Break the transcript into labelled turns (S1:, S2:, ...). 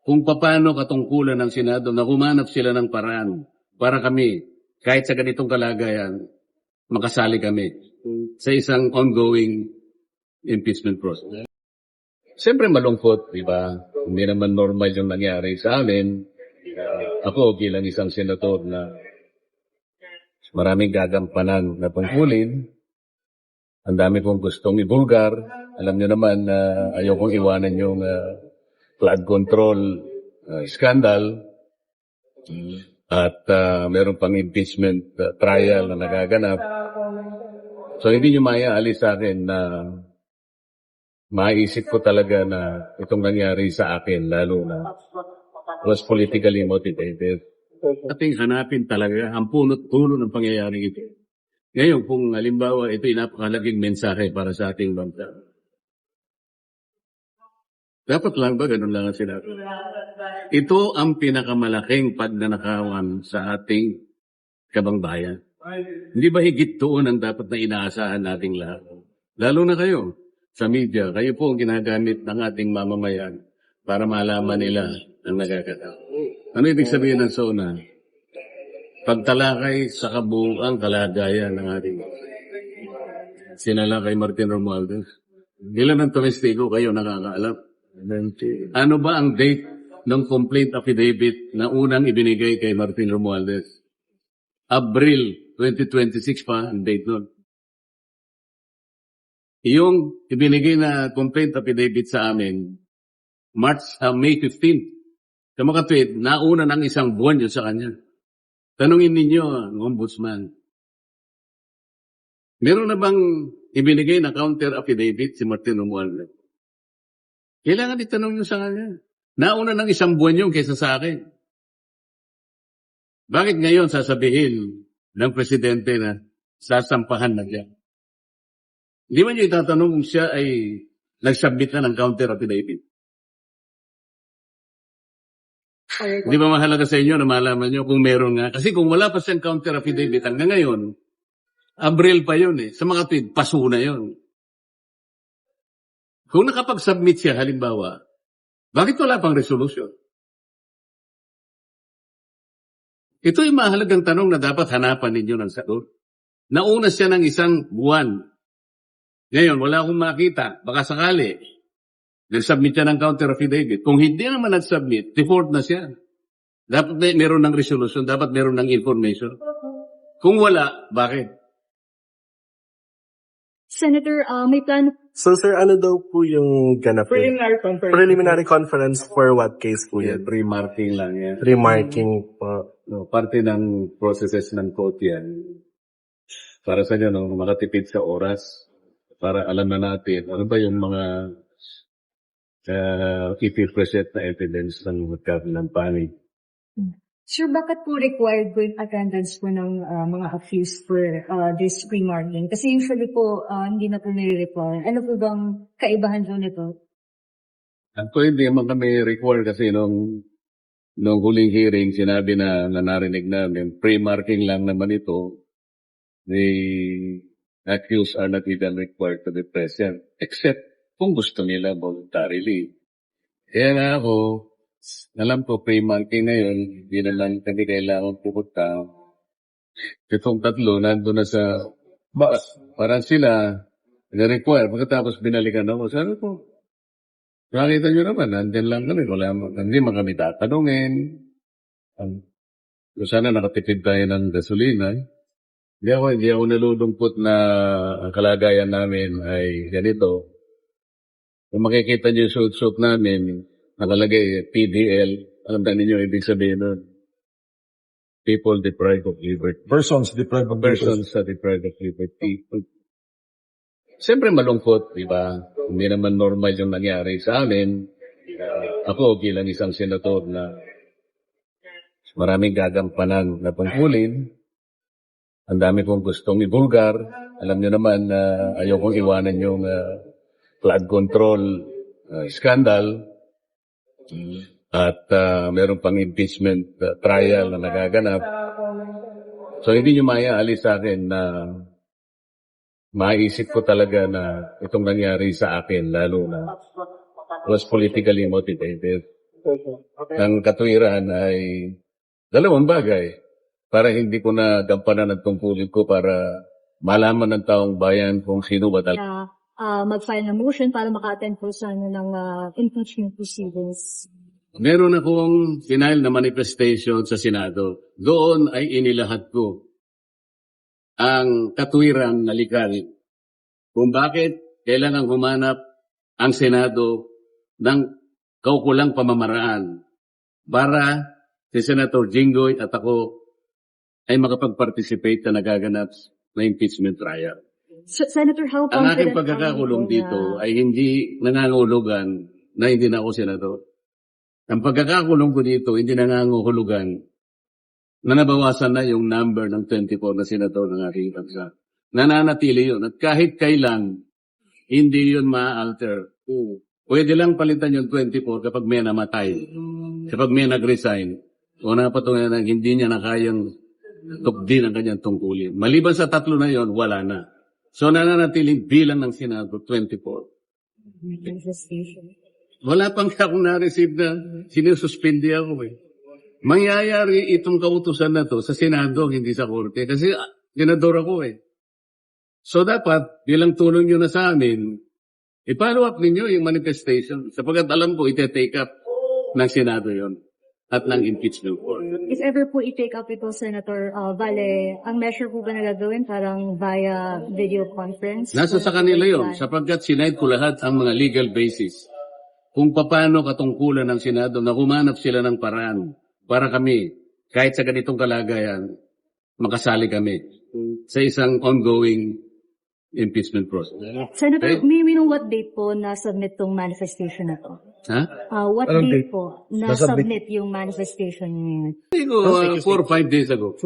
S1: kung paano katungkulan ng Senado na humanap sila ng paraan para kami, kahit sa ganitong kalagayan, makasali kami sa isang ongoing impeachment process. Siyempre malungkot, di ba? Hindi naman normal yung nangyari sa amin. Ako bilang isang senador na maraming gagampanan na tungkulin, ang dami kong gustong ibulgar. Alam niyo naman na ayokong iwanan yung flood control scandal at meron pang impeachment trial na nagaganap. So hindi niyo maaalis sa akin na maisip ko talaga na itong nangyari sa akin, lalo na was politically motivated. Ating hanapin talaga ang punot-dulo ng pangyayari ito. Ngayon, kung halimbawa ito'y napakalaging mensahe para sa ating bansa, dapat lang ba ganun lang ang sinabi? Ito ang pinakamalaking pagnanakawan sa ating kabangbayan. Hindi ba higit doon ang dapat na inaasahan nating lahat? Lalo na kayo sa media, kayo po ang ginagamit ng ating mamamayan para malaman nila ang nagkakataon. Ano ibig sabihin ng SONA? Pagtalakay sa kabuuang kalagayan ng ating sinala kay Martin Romualdez. Ilan ang tumestigo kayo nakakaalam? Ano ba ang date ng complaint affidavit na unang ibinigay kay Martin Romualdez? Abril 2026 pa ang date nun. Yung ibinigay na complaint affidavit sa amin, May 15. Sa mga tweet, nauna ng isang buwan yun sa kanya. Tanungin ninyo ang ombudsman. Meron na bang ibinigay na counter affidavit si Martin Romualdez? Kailangan itanong nyo sa kanya. Nauna ng isang buwan yun kaysa sa akin. Bakit ngayon sasabihin ng presidente na sasampahan na siya? Hindi man nyo itatanong kung siya ay nagsubmit na ng counter affidavit. Hindi ba mahalaga sa inyo na malaman nyo kung meron nga? Kasi kung wala pa siyang counter affidavit hanggang ngayon, Abril pa yun eh. Sa mga tweet, paso na yun. Kung nakapag-submit siya, halimbawa, bakit wala pang resolusyon? Ito ay mahalagang tanong na dapat hanapan ninyo ng sagot. Nauna siya ng isang buwan. Ngayon, wala akong makita. Baka sakali, nag-submit siya ng counter affidavit. Kung hindi naman nag-submit, default na siya. Dapat meron ng resolution, dapat meron ng information. Kung wala, bakit?
S2: Senator, may plan.
S3: So sir, ano daw po yung ganapin? Preliminary conference for what case po yan?
S1: Remarking lang yan.
S3: Remarking po.
S1: No, parte ng processes ng court yan. Para sa ganun, makatipid sa oras. Para alam na natin, ano ba yung mga ipipresent na evidence ng magkakaroon ng panig.
S2: Sir, bakit po required po yung attendance po ng mga accused for this remarking? Kasi usually po, hindi na po nire-require. Ano po bang kaibahan po nito?
S1: Ako hindi naman kami require kasi nung huling hearing, sinabi na narinig namin, pre-marking lang naman ito. The accused are not even required to be present, except kung gusto nila voluntarily. Kaya nga ako, alam ko, pre-marking na yun, hindi naman kami kailangan pupunta. Itong tatlo, nandun na sa bus. Parang sila, na-require. Pagkatapos binalikan ako, sabi ko, nakita nyo naman, nandyan lang kami. Hindi man kami tatanungin. Sana nakatipid tayo ng gasolina. Hindi ako nalulungkot na ang kalagayan namin ay ganito. Kung makikita nyo yung suit namin, nakalagay PDL, alam na ninyo ibig sabihin nun. People deprived of liberty.
S4: Persons deprived of
S1: Persons are deprived of liberty. Siyempre malungkot, di ba? Hindi naman normal yung nangyari sa amin. Ako bilang isang senador na maraming gagampanan na tungkulin. Ang dami kong gustong ibulgar. Alam niyo naman na ayokong iwanan yung flood control scandal. At meron pang impeachment trial na nagaganap. So hindi nyo maaalis sa akin na maisip ko talaga na itong nangyari sa akin, lalo na was politically motivated. ng katwiran ay dalawang bagay para hindi ko na gampanan ang tungkulin ko para malaman ng taong bayan kung sino ba talaga.
S2: Mag-file ng motion para maka-attend po sa ng impeachment proceedings.
S1: Meron akong final na manifestation sa Senado. Doon ay inilahat ko ang katwiran na likalin kung bakit kailangan humanap ang Senado ng kaukulang pamamaraan para si Senator Jinggoy at ako ay makapag-participate na nagaganap na impeachment trial.
S2: Senator, how
S1: Ang
S2: confident
S1: aking pagkakakulong dito ay hindi nangangahulugan na hindi na ako senador. Ang pagkakakulong ko dito, hindi nangangahulugan na nabawasan na yung number ng 24 na senador ng aking bansa. Nananatili yun. At kahit kailan, hindi yun ma-alter. Pwede lang palitan yung 24 kapag may namatay. Kapag may nag-resign. O napatungan na hindi niya na kayang tukdin ang kanyang tungkulin. Maliban sa tatlo na yon, wala na. So nananatiling bilang ng Senado, 24. Wala pang akong na-receive na sinususpindi ako eh. Mangyayari itong kautusan na to sa Senado, hindi sa Korte. Kasi senador ako eh. So dapat, bilang tulong nyo na sa amin, i-follow up ninyo yung manifestation. Sapagkat alam ko, ite-take up ng Senado yon at ng impeachment court.
S2: If ever po i-take up ito, Senator Valle, ang measure po ba na gagawin parang via video conference?
S1: Nasa sa kanila yon, sapagkat sinaid ko lahat ang mga legal basis. Kung paano katungkulan ng Senado na humanap sila ng paraan para kami, kahit sa ganitong kalagayan, makasali kami sa isang ongoing impeachment process.
S2: Senator,
S1: Okay.
S2: may know what date po na-submit tong manifestation na to?
S1: Ha?
S2: What
S3: Anong
S2: date
S3: date?
S2: po na-submit yung manifestation niyo?
S1: Hindi ko, 4 or 5 days ago.